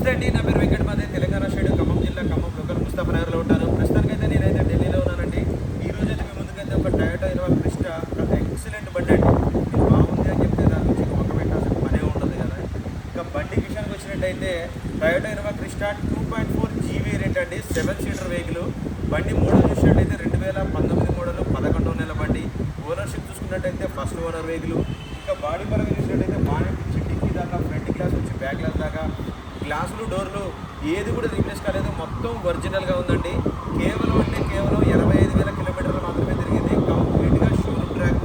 నమస్తే అండి, నా పేరు వెంకట మాదే, తెలంగాణ స్టేట్ ఖమ్మం జిల్లా ఖమ్మం లోకల్ ముస్తాఫనగర్లో ఉంటాను. ప్రస్తుతానికైతే నేనైతే ఢిల్లీలో ఉన్నానండి. ఈ రోజు అయితే మీ ముందుకైతే ఒక టయోటా ఇన్నోవా క్రిస్టా, ఒక ఎక్సలెంట్ బండి అండి. ఇది బాగుంది అని చెప్తే దాని నుంచి ఒక పెట్టాల్సిన పనే ఉంటుంది కదా. ఇక బండి విషయానికి వచ్చినట్టయితే Toyota Innova Crysta 2.4 G variant అండి, 7 సీటర్ వెహికల్. బండి మోడల్ చూసినట్టయితే 2019 మోడల్, 11వ నెల బండి. ఓనర్షిప్ చూసుకున్నట్టయితే ఫస్ట్ ఓనర్ వెహికల్. ఇక బాడీ పరంగా చూసినట్టయితే బాడీ నుంచి డిక్కీ దాకా, ఫ్రంట్ గ్లాస్ వచ్చి బ్యాక్ గ్లాస్ దాకా, గ్లాసులు డోర్లు ఏది కూడా రీప్లేస్ కాలేదు, మొత్తం ఒరిజినల్గా ఉందండి. కేవలం 85,000 కిలోమీటర్లు మాత్రమే తిరిగింది. కంప్లీట్గా షోరూమ్ ట్రాక్.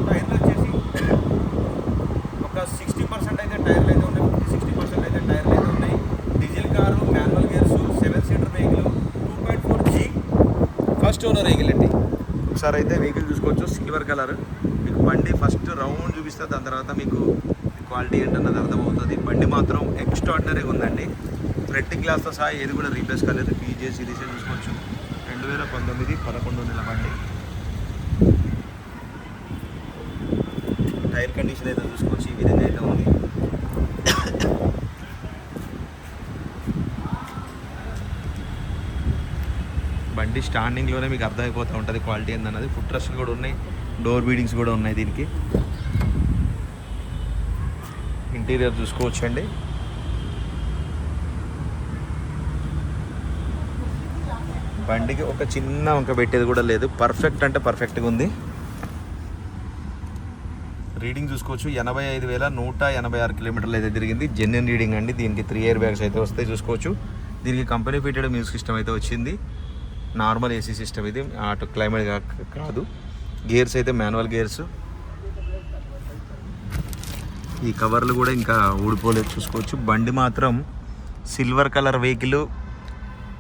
టైర్లు వచ్చేసి ఒక 60% అయితే టైర్లు అయితే ఉన్నాయి, 50-60% అయితే టైర్లు అయితే ఉన్నాయి. Diesel car, manual gears, 7 seater vehicle, 2.4 G first owner vehicle అండి. ఒకసారి అయితే వెహికల్ చూసుకోవచ్చు, సిల్వర్ కలర్. మీకు బండి ఫస్ట్ రౌండ్ చూపిస్తే దాని తర్వాత మీకు క్వాలిటీ ఏంటన్నది అర్థమవుతుంది. బండి మాత్రం ఎక్స్ట్రాడినరీగా ఉందండి. ఫ్రంట్ గ్లాస్తో సహా ఏది కూడా రీప్లేస్ కాలేదు. పీజే సిరీస్ చూసుకోవచ్చు. 2019 11వ నెల బండి. టైర్ కండిషన్ అయితే చూసుకోవచ్చు, ఈ విధంగా అయితే ఉంది. బండి స్టాండింగ్లోనే మీకు అర్థమైపోతూ ఉంటుంది క్వాలిటీ ఏందన్నది. ఫుట్ రెస్ట్లు కూడా ఉన్నాయి, డోర్ బీడింగ్స్ కూడా ఉన్నాయి దీనికి. ఇంటీరియర్ చూసుకోవచ్చు అండి. బండికి ఒక చిన్న వంక పెట్టేది కూడా లేదు, పర్ఫెక్ట్ అంటే పర్ఫెక్ట్గా ఉంది. రీడింగ్ చూసుకోవచ్చు, 85,186 కిలోమీటర్లు అయితే తిరిగింది. జెన్యున్ రీడింగ్ అండి. దీనికి 3 ఎయిర్ బ్యాగ్స్ అయితే వస్తాయి చూసుకోవచ్చు. దీనికి కంపెనీ ఫిటెడ్ మ్యూజిక్ సిస్టమ్ అయితే వచ్చింది. నార్మల్ ఏసీ సిస్టమ్ ఇది, ఆటో క్లైమేట్ కాదు. గేర్స్ అయితే మాన్యువల్ గేర్స్. ఈ కవర్లు కూడా ఇంకా ఊడిపోలేదు చూసుకోవచ్చు. బండి మాత్రం సిల్వర్ కలర్ వెహికల్.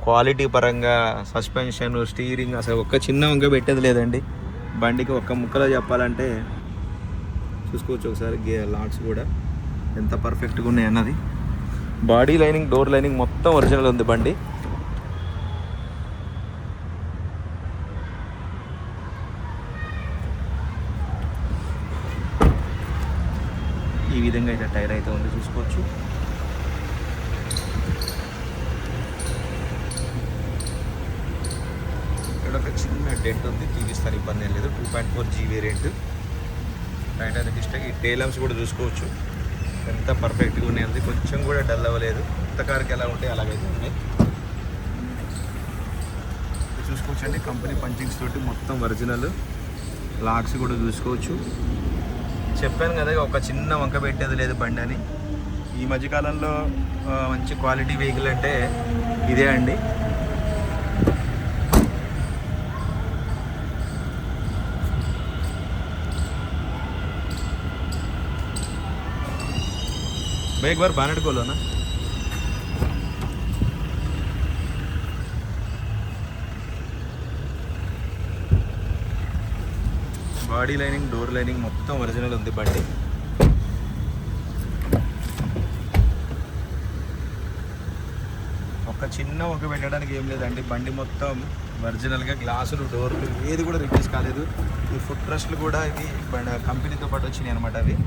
క్వాలిటీ పరంగా సస్పెన్షన్, స్టీరింగ్ అసలు ఒక్క చిన్న వంక పెట్టేది లేదండి. బండికి ఒక్క ముక్కలో చెప్పాలంటే చూసుకోవచ్చు ఒకసారి. లాక్స్ కూడా ఎంత పర్ఫెక్ట్గా ఉన్నాయి అన్నది. బాడీ లైనింగ్, డోర్ లైనింగ్ మొత్తం ఒరిజినల్ ఉంది బండి. ఈ విధంగా అయితే టైర్ అయితే ఉంది చూసుకోవచ్చు. ఇక్కడ ఒక చిన్న డెంట్ ఉంది, తీపిస్తారు, ఇబ్బంది ఏం లేదు. 2.4 G వేరియంట్. టైర్ అయితే ఇష్టంగా. ఈ టేలమ్స్ కూడా చూసుకోవచ్చు ఎంత పర్ఫెక్ట్గా ఉన్నాయి. కొంచెం కూడా డల్ అవ్వలేదు. కొత్త కార్కి ఎలా ఉంటాయి అలాగైతే ఉన్నాయి చూసుకోవచ్చు అండి. కంపెనీ పంచింగ్స్ తోటి మొత్తం ఒరిజినల్. లాక్స్ కూడా చూసుకోవచ్చు. చెప్పాను కదా ఒక చిన్న వంక పెట్టేది లేదు బండి అని. ఈ మధ్యకాలంలో మంచి క్వాలిటీ వెహికల్ అంటే ఇదే అండి. एक बार बानेट खोलो ना. బాడీ లైనింగ్, డోర్ లైనింగ్ మొత్తం ఒరిజినల్ ఉంది బండి. ఒక చిన్న ఒక పెట్టడానికి ఏం లేదండి. బండి మొత్తం ఒరిజినల్గా, గ్లాసులు, డోర్లు ఏది కూడా రిప్లేస్ కాలేదు. ఈ ఫుట్ రెస్ట్లు కూడా ఇవి కంపెనీతో పాటు వచ్చినాయి అనమాట. అవి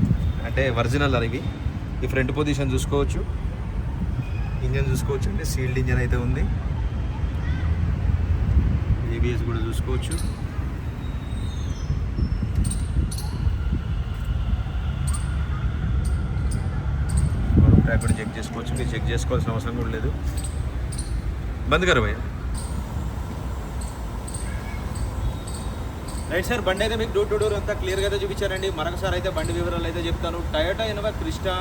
అంటే ఒరిజినల్ ఇవి. ఈ ఫ్రంట్ పొజిషన్ చూసుకోవచ్చు. ఇంజన్ చూసుకోవచ్చు అండి, సీల్డ్ ఇంజన్ అయితే ఉంది. ఏబిఎస్ కూడా చూసుకోవచ్చు. ట్రాక్ కూడా చెక్ చేసుకోవచ్చు. మీరు చెక్ చేసుకోవాల్సిన అవసరం కూడా లేదు. బంద్ కరు భయ్యా. రైట్ సార్, బండి అయితే మీకు డోర్ టు డోర్ అంతా క్లియర్గా అయితే చూపించారండి. మరొకసారి అయితే బండి వివరాలు అయితే చెప్తాను. Toyota Innova Crysta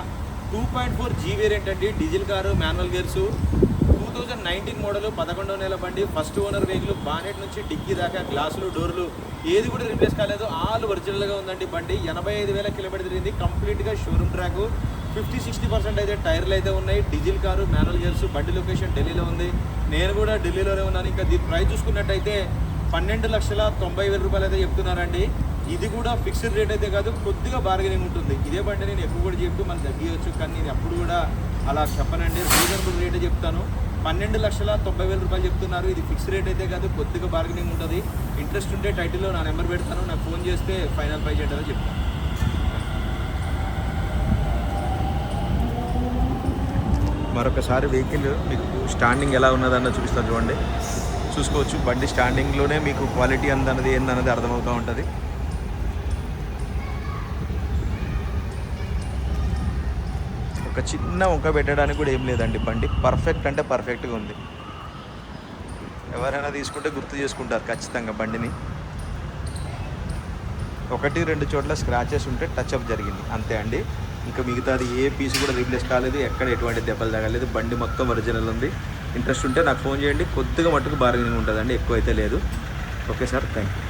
2.4 G variant అండి. Diesel car, manual gears, 2019 model, 11వ నెల బండి, ఫస్ట్ ఓనర్ వెహికల్. బానెట్ నుంచి డిక్కీ దాకా గ్లాసులు, డోర్లు ఏది కూడా రిప్లేస్ కాలేదు, ఆల్ ఒరిజినల్గా ఉందండి బండి. 85,000 కిలోమీటర్ తిరిగింది. కంప్లీట్గా షోరూమ్ ట్రాక్. 50-60% అయితే టైర్లు అయితే ఉన్నాయి. Diesel car, manual gears. బండి లొకేషన్ ఢిల్లీలో ఉంది. నేను కూడా ఢిల్లీలోనే ఉన్నాను. ఇంకా దీని ప్రైస్ చూసుకున్నట్టయితే 12,90,000 రూపాయలు అయితే చెప్తున్నారండి. ఇది కూడా ఫిక్స్డ్ రేట్ అయితే కాదు, కొద్దిగా బార్గెనింగ్ ఉంటుంది. ఇదే బండి నేను ఎక్కువ కూడా చెప్తూ మనం తగ్గించవచ్చు, కానీ నేను అప్పుడు కూడా అలా చెప్పనండి. రీజనబుల్ రేటే చెప్తాను. 12,90,000 రూపాయలు చెప్తున్నారు. ఇది ఫిక్స్ రేట్ అయితే కాదు, కొద్దిగా బార్గెనింగ్ ఉంటుంది. ఇంట్రెస్ట్ ఉంటే టైటిల్లో నా నెంబర్ పెడతాను, నాకు ఫోన్ చేస్తే ఫైనల్ ప్రైస్ ఏంటో చెప్తాను. మరొకసారి వెహికల్ మీకు స్టాండింగ్ ఎలా ఉన్నదన్న చూపిస్తాను చూడండి. చూసుకోవచ్చు బండి స్టాండింగ్లోనే మీకు క్వాలిటీ అందన్నది ఏందన్నది అర్థమవుతూ ఉంటుంది. ఒక చిన్న వంక పెట్టడానికి కూడా ఏం లేదండి. బండి పర్ఫెక్ట్ అంటే పర్ఫెక్ట్గా ఉంది. ఎవరైనా తీసుకుంటే గుర్తు చేసుకుంటారు ఖచ్చితంగా బండిని. 1-2 చోట్ల స్క్రాచెస్ ఉంటే టచ్అప్ జరిగింది అంతే అండి. ఇంకా మిగతాది ఏ పీస్ కూడా రీప్లేస్ కాలేదు, ఎక్కడ ఎటువంటి దెబ్బలు తగలేదు. బండి మొత్తం ఒరిజినల్ ఉంది. ఇంట్రెస్ట్ ఉంటే నాకు ఫోన్ చేయండి. కొద్దిగా మట్టుకు బార్గెనింగ్ ఉంటుందండి, ఎక్కువ అయితే లేదు. Okay sir, thank you.